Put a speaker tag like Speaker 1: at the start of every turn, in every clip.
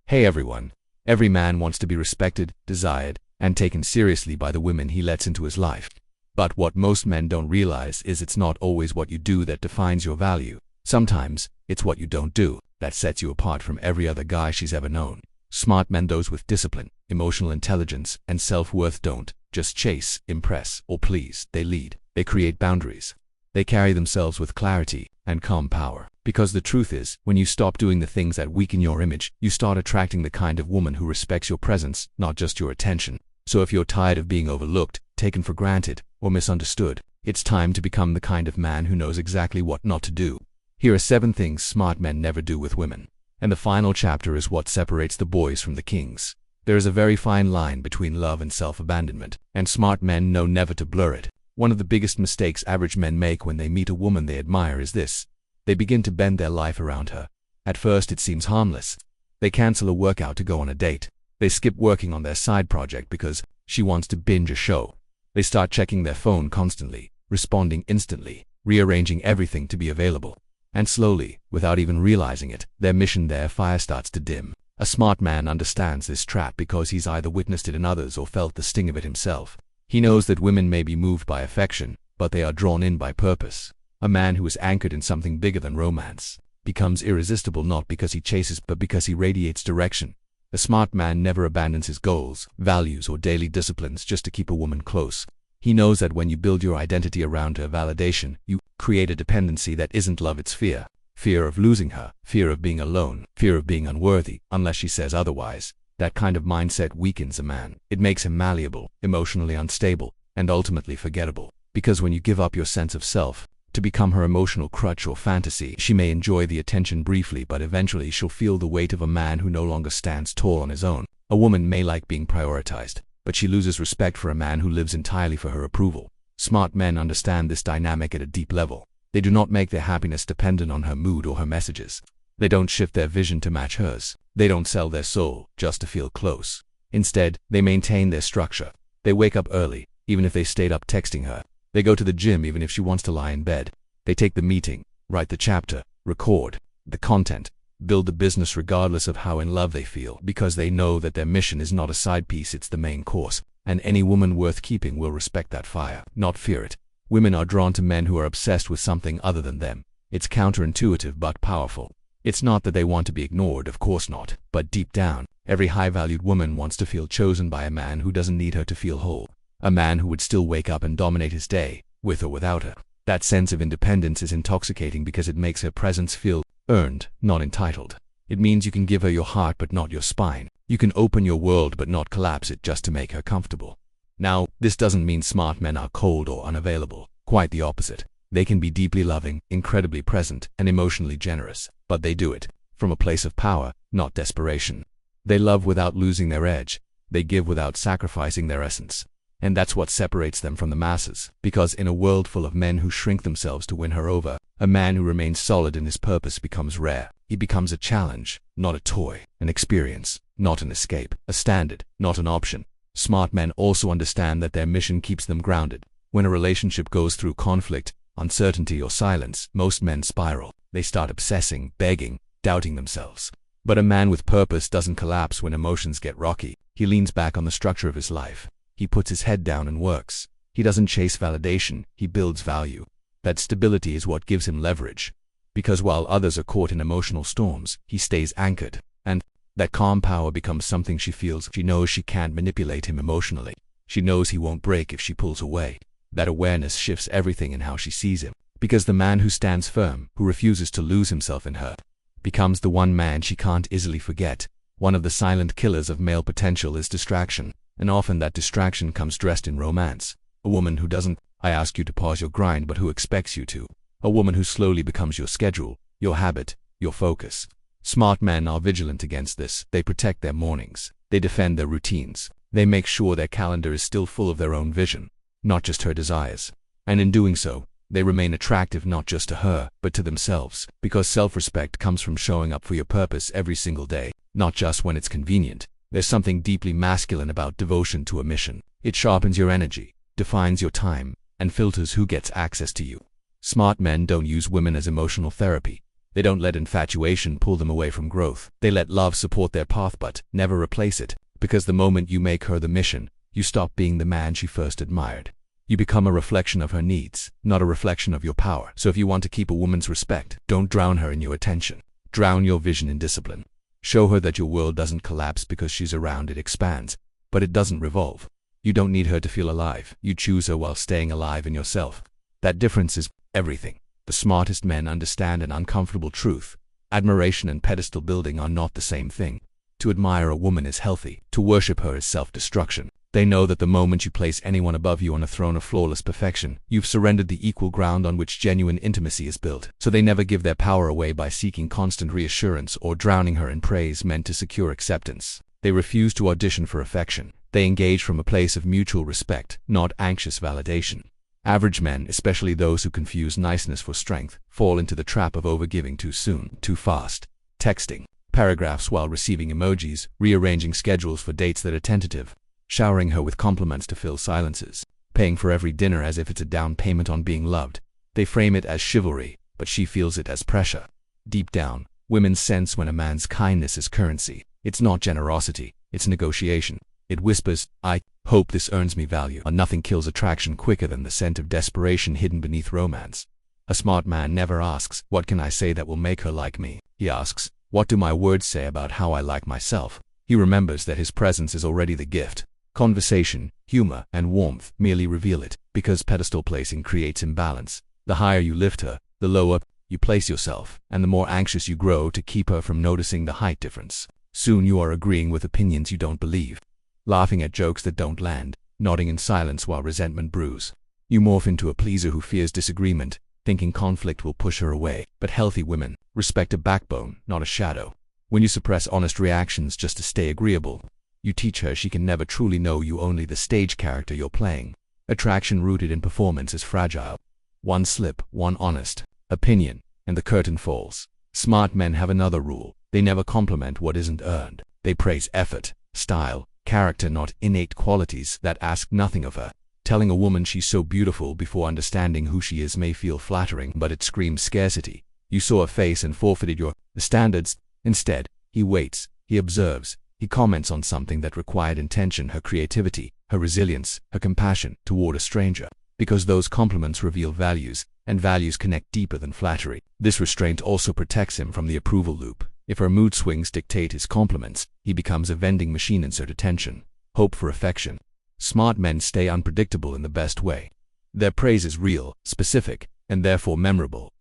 Speaker 1: Hey everyone. Every man wants to be respected, desired, and taken seriously by the women he lets into his life. But what most men don't realize is it's not always what you do that defines your value. Sometimes, it's what you don't do that sets you apart from every other guy she's ever known. Smart men, those with discipline, emotional intelligence, and self-worth, don't just chase, impress, or please. They lead. They create boundaries. They carry themselves with clarity and calm power. Because the truth is, when you stop doing the things that weaken your image, you start attracting the kind of woman who respects your presence, not just your attention. So if you're tired of being overlooked, taken for granted, or misunderstood, it's time to become the kind of man who knows exactly what not to do. Here are 7 things smart men never do with women. And the final chapter is what separates the boys from the kings. There is a very fine line between love and self-abandonment, and smart men know never to blur it. One of the biggest mistakes average men make when they meet a woman they admire is this. They begin to bend their life around her. At first it seems harmless. They cancel a workout to go on a date. They skip working on their side project because she wants to binge a show. They start checking their phone constantly, responding instantly, rearranging everything to be available. And slowly, without even realizing it, their mission, their fire starts to dim. A smart man understands this trap because he's either witnessed it in others or felt the sting of it himself. He knows that women may be moved by affection, but they are drawn in by purpose. A man who is anchored in something bigger than romance becomes irresistible, not because he chases but because he radiates direction. A smart man never abandons his goals, values, or daily disciplines just to keep a woman close. He knows that when you build your identity around her validation, you create a dependency that isn't love, it's fear. Fear of losing her, fear of being alone, fear of being unworthy, unless she says otherwise. That kind of mindset weakens a man. It makes him malleable, emotionally unstable, and ultimately forgettable. Because when you give up your sense of self to become her emotional crutch or fantasy, she may enjoy the attention briefly, but eventually she'll feel the weight of a man who no longer stands tall on his own. A woman may like being prioritized, but she loses respect for a man who lives entirely for her approval. Smart men understand this dynamic at a deep level. They do not make their happiness dependent on her mood or her messages. They don't shift their vision to match hers. They don't sell their soul just to feel close. Instead, they maintain their structure. They wake up early, even if they stayed up texting her. They go to the gym even if she wants to lie in bed. They take the meeting, write the chapter, record the content, build the business regardless of how in love they feel, because they know that their mission is not a side piece, it's the main course. And any woman worth keeping will respect that fire, not fear it. Women are drawn to men who are obsessed with something other than them. It's counterintuitive but powerful. It's not that they want to be ignored, of course not, but deep down, every high-valued woman wants to feel chosen by a man who doesn't need her to feel whole. A man who would still wake up and dominate his day, with or without her. That sense of independence is intoxicating because it makes her presence feel earned, not entitled. It means you can give her your heart but not your spine. You can open your world but not collapse it just to make her comfortable. Now, this doesn't mean smart men are cold or unavailable. Quite the opposite. They can be deeply loving, incredibly present, and emotionally generous, but they do it from a place of power, not desperation. They love without losing their edge. They give without sacrificing their essence. And that's what separates them from the masses, because in a world full of men who shrink themselves to win her over, a man who remains solid in his purpose becomes rare. He becomes a challenge, not a toy, an experience, not an escape, a standard, not an option. Smart men also understand that their mission keeps them grounded. When a relationship goes through conflict, uncertainty, or silence, most men spiral. They start obsessing, begging, doubting themselves. But a man with purpose doesn't collapse when emotions get rocky. He leans back on the structure of his life. He puts his head down and works. He doesn't chase validation, he builds value. That stability is what gives him leverage. Because while others are caught in emotional storms, he stays anchored. And that calm power becomes something she feels. She knows she can't manipulate him emotionally. She knows he won't break if she pulls away. That awareness shifts everything in how she sees him. Because the man who stands firm, who refuses to lose himself in her, becomes the one man she can't easily forget. One of the silent killers of male potential is distraction. And often that distraction comes dressed in romance. A woman who doesn't ask you to pause your grind but who expects you to. A woman who slowly becomes your schedule, your habit, your focus. Smart men are vigilant against this. They protect their mornings. They defend their routines. They make sure their calendar is still full of their own vision, not just her desires. And in doing so, they remain attractive not just to her, but to themselves. Because self-respect comes from showing up for your purpose every single day, not just when it's convenient. There's something deeply masculine about devotion to a mission. It sharpens your energy, defines your time, and filters who gets access to you. Smart men don't use women as emotional therapy. They don't let infatuation pull them away from growth. They let love support their path but never replace it, because the moment you make her the mission, you stop being the man she first admired. You become a reflection of her needs, not a reflection of your power. So if you want to keep a woman's respect, don't drown her in your attention. Drown your vision in discipline. Show her that your world doesn't collapse because she's around, it expands, but it doesn't revolve. You don't need her to feel alive. You choose her while staying alive in yourself. That difference is everything. The smartest men understand an uncomfortable truth. Admiration and pedestal building are not the same thing. To admire a woman is healthy. To worship her is self-destruction. They know that the moment you place anyone above you on a throne of flawless perfection, you've surrendered the equal ground on which genuine intimacy is built. So they never give their power away by seeking constant reassurance or drowning her in praise meant to secure acceptance. They refuse to audition for affection. They engage from a place of mutual respect, not anxious validation. Average men, especially those who confuse niceness for strength, fall into the trap of overgiving too soon, too fast. Texting paragraphs while receiving emojis, rearranging schedules for dates that are tentative, showering her with compliments to fill silences, paying for every dinner as if it's a down payment on being loved. They frame it as chivalry, but she feels it as pressure. Deep down, women sense when a man's kindness is currency. It's not generosity, it's negotiation. It whispers, "I hope this earns me value." And nothing kills attraction quicker than the scent of desperation hidden beneath romance. A smart man never asks, "What can I say that will make her like me?" He asks, "What do my words say about how I like myself?" He remembers that his presence is already the gift. Conversation, humor, and warmth merely reveal it, because pedestal placing creates imbalance. The higher you lift her, the lower you place yourself, and the more anxious you grow to keep her from noticing the height difference. Soon you are agreeing with opinions you don't believe, laughing at jokes that don't land, nodding in silence while resentment brews. You morph into a pleaser who fears disagreement, thinking conflict will push her away. But healthy women respect a backbone, not a shadow. When you suppress honest reactions just to stay agreeable, you teach her she can never truly know you, only the stage character you're playing. Attraction rooted in performance is fragile. One slip, one honest opinion, and the curtain falls. Smart men have another rule. They never compliment what isn't earned. They praise effort, style, character, not innate qualities that ask nothing of her. Telling a woman she's so beautiful before understanding who she is may feel flattering, but it screams scarcity. You saw a face and forfeited your standards. Instead, he waits, he observes, he comments on something that required intention, her creativity, her resilience, her compassion toward a stranger. Because those compliments reveal values, and values connect deeper than flattery. This restraint also protects him from the approval loop. If her mood swings dictate his compliments, he becomes a vending machine. Insert attention, hope for affection. Smart men stay unpredictable in the best way. Their praise is real, specific, and therefore memorable.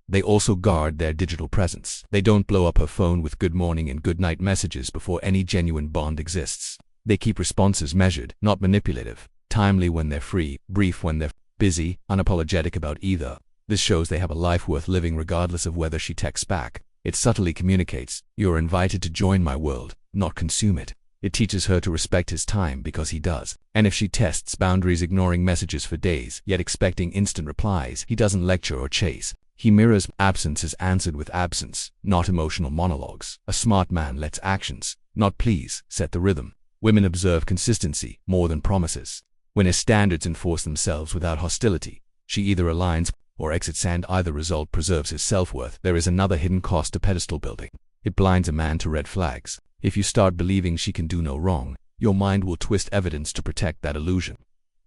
Speaker 1: They also guard their digital presence. They don't blow up her phone with good morning and good night messages before any genuine bond exists. They keep responses measured, not manipulative, timely when they're free, brief when they're busy, unapologetic about either. This shows they have a life worth living regardless of whether she texts back. It subtly communicates, "You're invited to join my world, not consume it." It teaches her to respect his time because he does. And if she tests boundaries, ignoring messages for days, yet expecting instant replies, he doesn't lecture or chase. He mirrors. Absence is answered with absence, not emotional monologues. A smart man lets actions, not pleas, set the rhythm. Women observe consistency more than promises. When his standards enforce themselves without hostility, she either aligns or exits, and either result preserves his self-worth. There is another hidden cost to pedestal building. It blinds a man to red flags. If you start believing she can do no wrong, your mind will twist evidence to protect that illusion.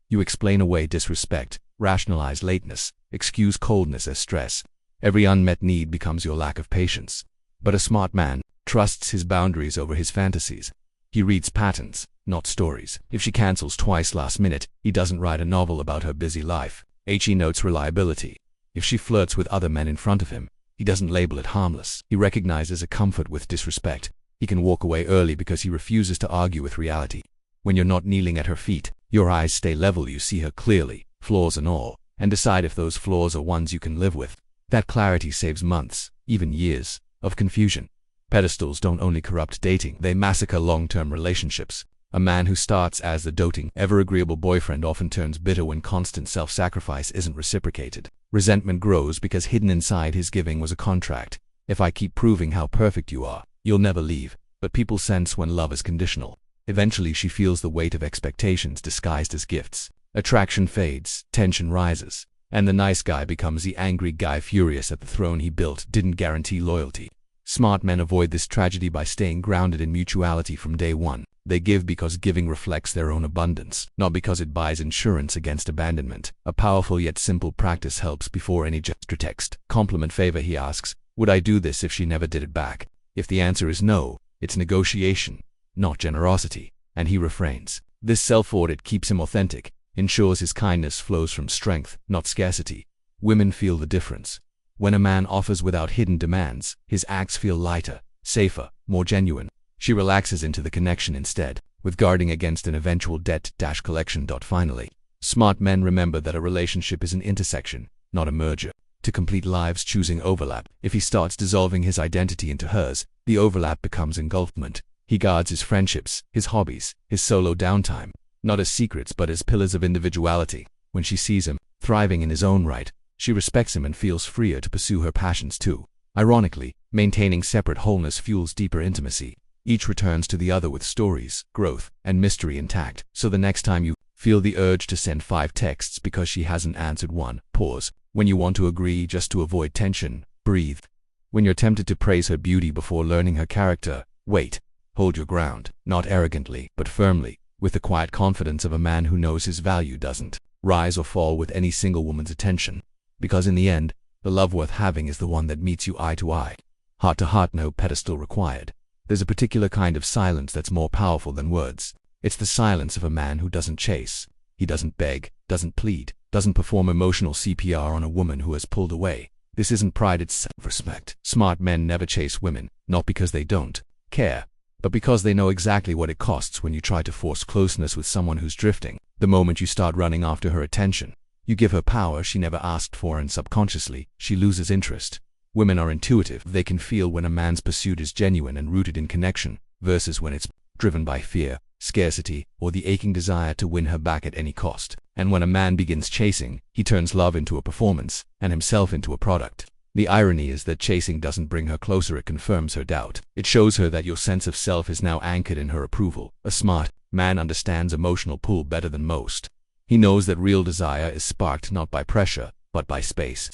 Speaker 1: You explain away disrespect, rationalize lateness, excuse coldness as stress. Every unmet need becomes your lack of patience. But a smart man trusts his boundaries over his fantasies. He reads patterns, not stories. If she cancels twice last minute, he doesn't write a novel about her busy life. He notes reliability. If she flirts with other men in front of him, he doesn't label it harmless. He recognizes a comfort with disrespect. He can walk away early because he refuses to argue with reality. When you're not kneeling at her feet, your eyes stay level. You see her clearly, flaws and all, and decide if those flaws are ones you can live with. That clarity saves months, even years, of confusion. Pedestals don't only corrupt dating, they massacre long-term relationships. A man who starts as the doting, ever-agreeable boyfriend often turns bitter when constant self-sacrifice isn't reciprocated. Resentment grows because hidden inside his giving was a contract. If I keep proving how perfect you are, you'll never leave. But people sense when love is conditional. Eventually she feels the weight of expectations disguised as gifts. Attraction fades, tension rises, And the nice guy becomes the angry guy, furious that the throne he built didn't guarantee loyalty. Smart men avoid this tragedy by staying grounded in mutuality from day one. They give because giving reflects their own abundance, not because it buys insurance against abandonment. A powerful yet simple practice helps before any gesture. Text. Compliment favor. He asks, would I do this if she never did it back? If the answer is no, it's negotiation, not generosity, and he refrains. This self-audit keeps him authentic, ensures his kindness flows from strength, not scarcity. Women feel the difference. When a man offers without hidden demands, his acts feel lighter, safer, more genuine. She relaxes into the connection instead, with guarding against an eventual debt-collection. Finally, smart men remember that a relationship is an intersection, not a merger. To complete lives choosing overlap. If he starts dissolving his identity into hers, the overlap becomes engulfment. He guards his friendships, his hobbies, his solo downtime, not as secrets but as pillars of individuality. When she sees him, thriving in his own right, she respects him and feels freer to pursue her passions too. Ironically, maintaining separate wholeness fuels deeper intimacy. Each returns to the other with stories, growth, and mystery intact. So the next time you feel the urge to send 5 texts because she hasn't answered one, pause. When you want to agree just to avoid tension, breathe. When you're tempted to praise her beauty before learning her character, wait. Hold your ground, not arrogantly, but firmly, with the quiet confidence of a man who knows his value doesn't rise or fall with any single woman's attention. Because in the end, the love worth having is the one that meets you eye to eye. Heart to heart, no pedestal required. There's a particular kind of silence that's more powerful than words. It's the silence of a man who doesn't chase. He doesn't beg, doesn't plead, doesn't perform emotional CPR on a woman who has pulled away. This isn't pride, it's self-respect. Smart men never chase women, not because they don't care, but because they know exactly what it costs when you try to force closeness with someone who's drifting. The moment you start running after her attention, you give her power she never asked for, and subconsciously, she loses interest. Women are intuitive. They can feel when a man's pursuit is genuine and rooted in connection, versus when it's driven by fear, scarcity, or the aching desire to win her back at any cost. And when a man begins chasing, he turns love into a performance, and himself into a product. The irony is that chasing doesn't bring her closer, it confirms her doubt. It shows her that your sense of self is now anchored in her approval. A smart man understands emotional pull better than most. He knows that real desire is sparked not by pressure, but by space.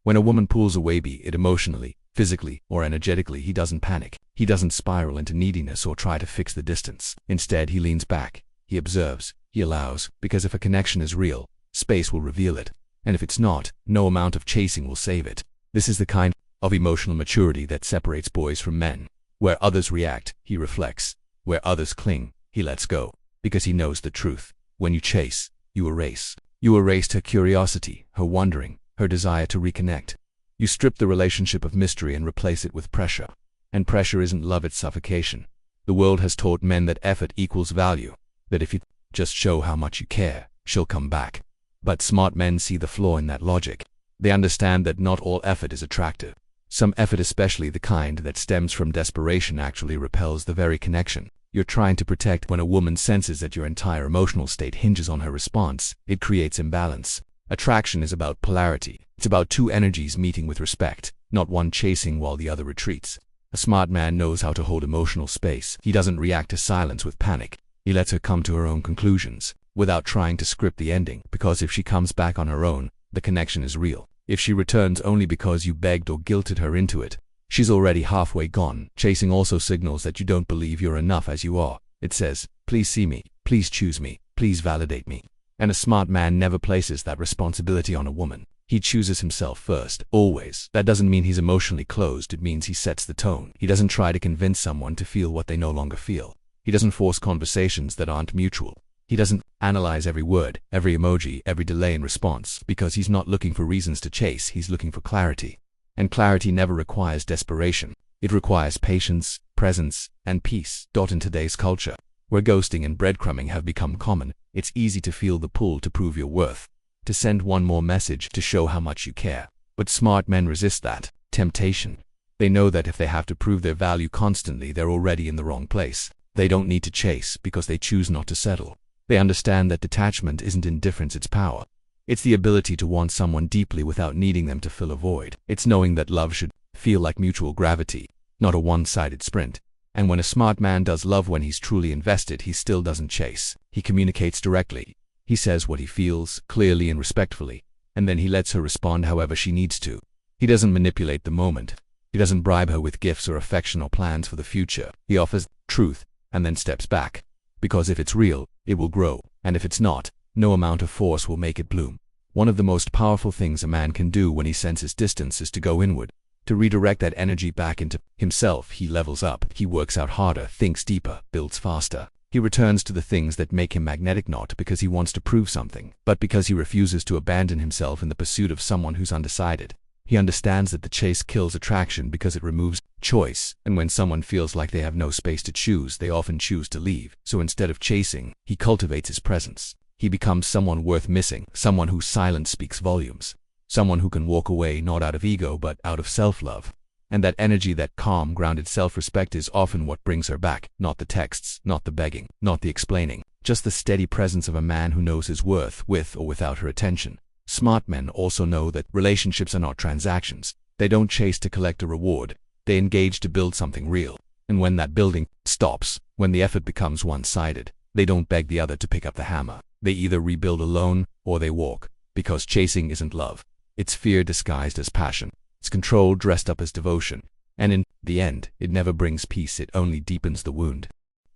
Speaker 1: When a woman pulls away, be it emotionally, physically, or energetically, he doesn't panic. He doesn't spiral into neediness or try to fix the distance. Instead, he leans back, he observes, he allows, because if a connection is real, space will reveal it. And if it's not, no amount of chasing will save it. This is the kind of emotional maturity that separates boys from men. Where others react, he reflects. Where others cling, he lets go. Because he knows the truth. When you chase, you erase. You erased her curiosity, her wondering, her desire to reconnect. You strip the relationship of mystery and replace it with pressure. And pressure isn't love, it's suffocation. The world has taught men that effort equals value, that if you just show how much you care, she'll come back. But smart men see the flaw in that logic. They understand that not all effort is attractive. Some effort, especially the kind that stems from desperation, actually repels the very connection you're trying to protect. When a woman senses that your entire emotional state hinges on her response, it creates imbalance. Attraction is about polarity. It's about two energies meeting with respect, not one chasing while the other retreats. A smart man knows how to hold emotional space. He doesn't react to silence with panic. He lets her come to her own conclusions, without trying to script the ending. Because if she comes back on her own, the connection is real. If she returns only because you begged or guilted her into it, she's already halfway gone. Chasing also signals that you don't believe you're enough as you are. It says, please see me, please choose me, please validate me. And a smart man never places that responsibility on a woman. He chooses himself first, always. That doesn't mean he's emotionally closed, it means he sets the tone. He doesn't try to convince someone to feel what they no longer feel. He doesn't force conversations that aren't mutual. He doesn't analyze every word, every emoji, every delay in response, because he's not looking for reasons to chase, he's looking for clarity. And clarity never requires desperation. It requires patience, presence, and peace. In today's culture, where ghosting and breadcrumbing have become common, it's easy to feel the pull to prove your worth, to send one more message to show how much you care. But smart men resist that temptation. They know that if they have to prove their value constantly, they're already in the wrong place. They don't need to chase because they choose not to settle. They understand that detachment isn't indifference, it's power. It's the ability to want someone deeply without needing them to fill a void. It's knowing that love should feel like mutual gravity, not a one-sided sprint. And when a smart man does love when he's truly invested, he still doesn't chase. He communicates directly. He says what he feels, clearly and respectfully. and then he lets her respond however she needs to. He doesn't manipulate the moment. He doesn't bribe her with gifts or affection or plans for the future. He offers truth and then steps back. Because if it's real, it will grow, and if it's not, no amount of force will make it bloom. One of the most powerful things a man can do when he senses distance is to go inward, to redirect that energy back into himself. He levels up, he works out harder, thinks deeper, builds faster. He returns to the things that make him magnetic, not because he wants to prove something, but because he refuses to abandon himself in the pursuit of someone who's undecided. He understands that the chase kills attraction because it removes choice, and when someone feels like they have no space to choose, they often choose to leave. So instead of chasing, he cultivates his presence. He becomes someone worth missing, someone whose silence speaks volumes, someone who can walk away not out of ego but out of self-love. And that energy, that calm, grounded self-respect is often what brings her back, not the texts, not the begging, not the explaining, just the steady presence of a man who knows his worth, with or without her attention. Smart men also know that relationships are not transactions. They don't chase to collect a reward. They engage to build something real. And when that building stops, when the effort becomes one-sided, they don't beg the other to pick up the hammer. They either rebuild alone or they walk. Because chasing isn't love. It's fear disguised as passion. It's control dressed up as devotion. And in the end, it never brings peace, it only deepens the wound.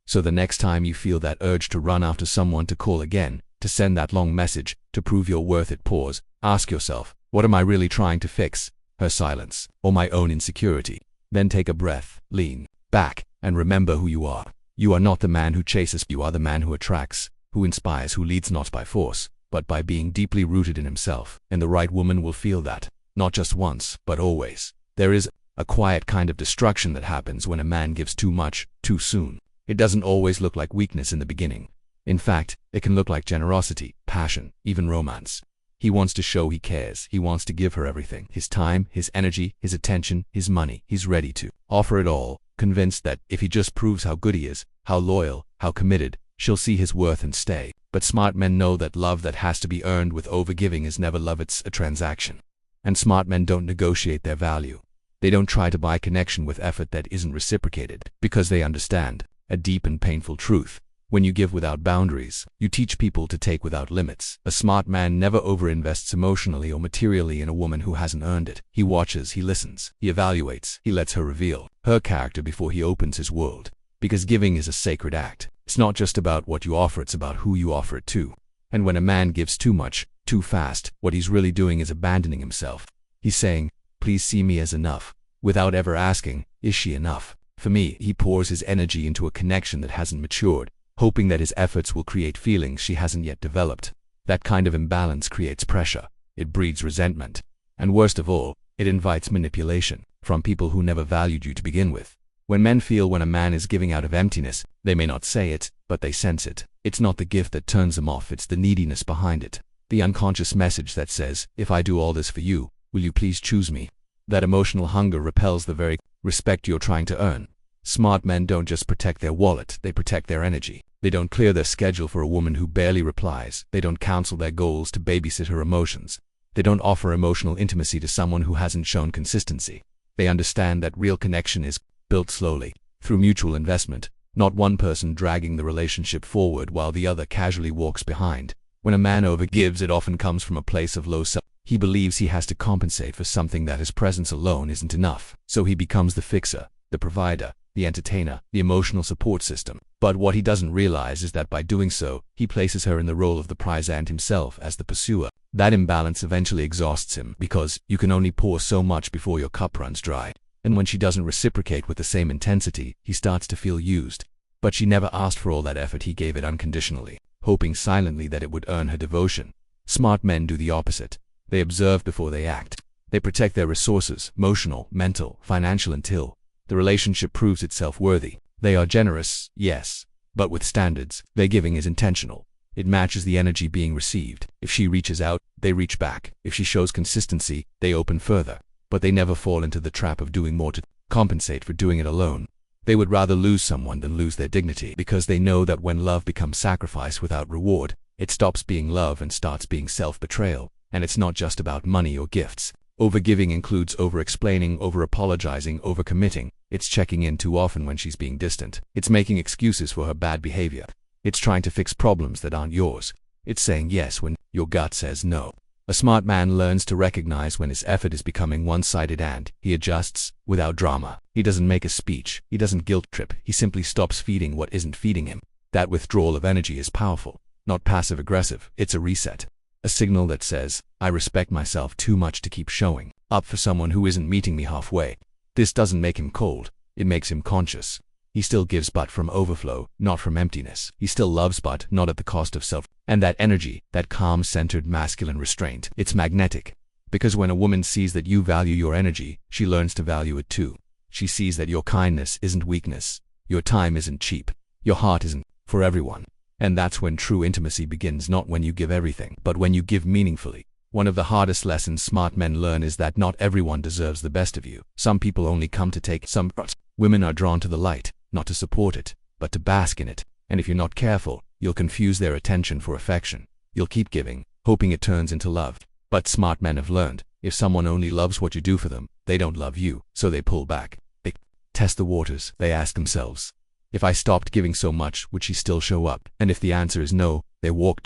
Speaker 1: So the next time you feel that urge to run after someone, to call again, to send that long message, to prove your worth, pause, ask yourself, what am I really trying to fix? Her silence, or my own insecurity? Then take a breath, lean back, and remember who you are. You are not the man who chases, you are the man who attracts, who inspires, who leads not by force, but by being deeply rooted in himself. And the right woman will feel that, not just once, but always. There is a quiet kind of destruction that happens when a man gives too much, too soon. It doesn't always look like weakness in the beginning. In fact, it can look like generosity, passion, even romance. He wants to show he cares. He wants to give her everything. His time, his energy, his attention, his money. He's ready to offer it all, convinced that if he just proves how good he is, how loyal, how committed, she'll see his worth and stay. But smart men know that love that has to be earned with overgiving is never love, it's a transaction. And smart men don't negotiate their value. They don't try to buy connection with effort that isn't reciprocated, because they understand a deep and painful truth. When you give without boundaries, you teach people to take without limits. A smart man never overinvests emotionally or materially in a woman who hasn't earned it. He watches, he listens, he evaluates, he lets her reveal her character before he opens his world. Because giving is a sacred act. It's not just about what you offer, it's about who you offer it to. And when a man gives too much, too fast, what he's really doing is abandoning himself. He's saying, please see me as enough, without ever asking, is she enough? For me, he pours his energy into a connection that hasn't matured, hoping that his efforts will create feelings she hasn't yet developed. That kind of imbalance creates pressure. It breeds resentment. And worst of all, it invites manipulation from people who never valued you to begin with. When men feel when a man is giving out of emptiness, they may not say it, but they sense it. It's not the gift that turns them off, it's the neediness behind it. The unconscious message that says, if I do all this for you, will you please choose me? That emotional hunger repels the very respect you're trying to earn. Smart men don't just protect their wallet, they protect their energy. They don't clear their schedule for a woman who barely replies. They don't cancel their goals to babysit her emotions. They don't offer emotional intimacy to someone who hasn't shown consistency. They understand that real connection is built slowly, through mutual investment, not one person dragging the relationship forward while the other casually walks behind. When a man overgives, it often comes from a place of low self. He believes he has to compensate for something that his presence alone isn't enough. So he becomes the fixer, the provider, the entertainer, the emotional support system. But what he doesn't realize is that by doing so, he places her in the role of the prize and himself as the pursuer. That imbalance eventually exhausts him, because you can only pour so much before your cup runs dry. And when she doesn't reciprocate with the same intensity, he starts to feel used. But she never asked for all that effort, he gave it unconditionally, hoping silently that it would earn her devotion. Smart men do the opposite. They observe before they act. They protect their resources, emotional, mental, financial, until the relationship proves itself worthy. They are generous, yes, but with standards. Their giving is intentional. It matches the energy being received. If she reaches out, they reach back. If she shows consistency, they open further. But they never fall into the trap of doing more to compensate for doing it alone. They would rather lose someone than lose their dignity, because they know that when love becomes sacrifice without reward, it stops being love and starts being self-betrayal. And it's not just about money or gifts. Overgiving includes over-explaining, over-apologizing, over-committing. It's checking in too often when she's being distant. It's making excuses for her bad behavior. It's trying to fix problems that aren't yours. It's saying yes when your gut says no. A smart man learns to recognize when his effort is becoming one-sided and he adjusts without drama. He doesn't make a speech. He doesn't guilt trip. He simply stops feeding what isn't feeding him. That withdrawal of energy is powerful, not passive-aggressive. It's a reset. A signal that says, I respect myself too much to keep showing up for someone who isn't meeting me halfway. This doesn't make him cold. It makes him conscious. He still gives, but from overflow, not from emptiness. He still loves, but not at the cost of self. And that energy, that calm, centered, masculine restraint, it's magnetic. Because when a woman sees that you value your energy, she learns to value it too. She sees that your kindness isn't weakness. Your time isn't cheap. Your heart isn't for everyone. And that's when true intimacy begins, not when you give everything, but when you give meaningfully. One of the hardest lessons smart men learn is that not everyone deserves the best of you. Some people only come to take some. Women are drawn to the light, not to support it, but to bask in it. And if you're not careful, you'll confuse their attention for affection. You'll keep giving, hoping it turns into love. But smart men have learned, if someone only loves what you do for them, they don't love you, so they pull back. They test the waters. They ask themselves, if I stopped giving so much, would she still show up? And if the answer is no, they walk.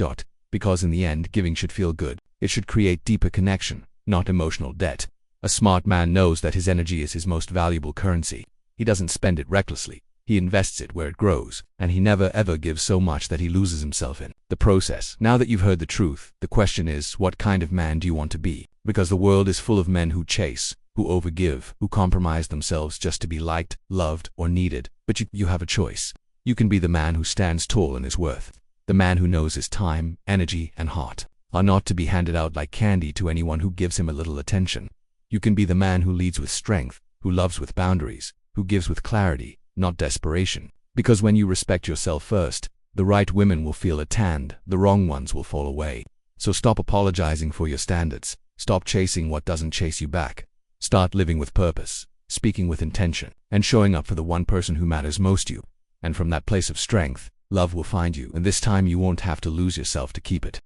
Speaker 1: Because in the end, giving should feel good. It should create deeper connection, not emotional debt. A smart man knows that his energy is his most valuable currency. He doesn't spend it recklessly. He invests it where it grows, and he never ever gives so much that he loses himself in the process. Now that you've heard the truth, the question is, what kind of man do you want to be? Because the world is full of men who chase, who overgive, who compromise themselves just to be liked, loved, or needed. But you have a choice. You can be the man who stands tall in his worth. The man who knows his time, energy, and heart are not to be handed out like candy to anyone who gives him a little attention. You can be the man who leads with strength, who loves with boundaries, who gives with clarity, not desperation. Because when you respect yourself first, the right women will feel it and the wrong ones will fall away. So stop apologizing for your standards. Stop chasing what doesn't chase you back. Start living with purpose, speaking with intention, and showing up for the one person who matters most to you. And from that place of strength, love will find you, and this time you won't have to lose yourself to keep it.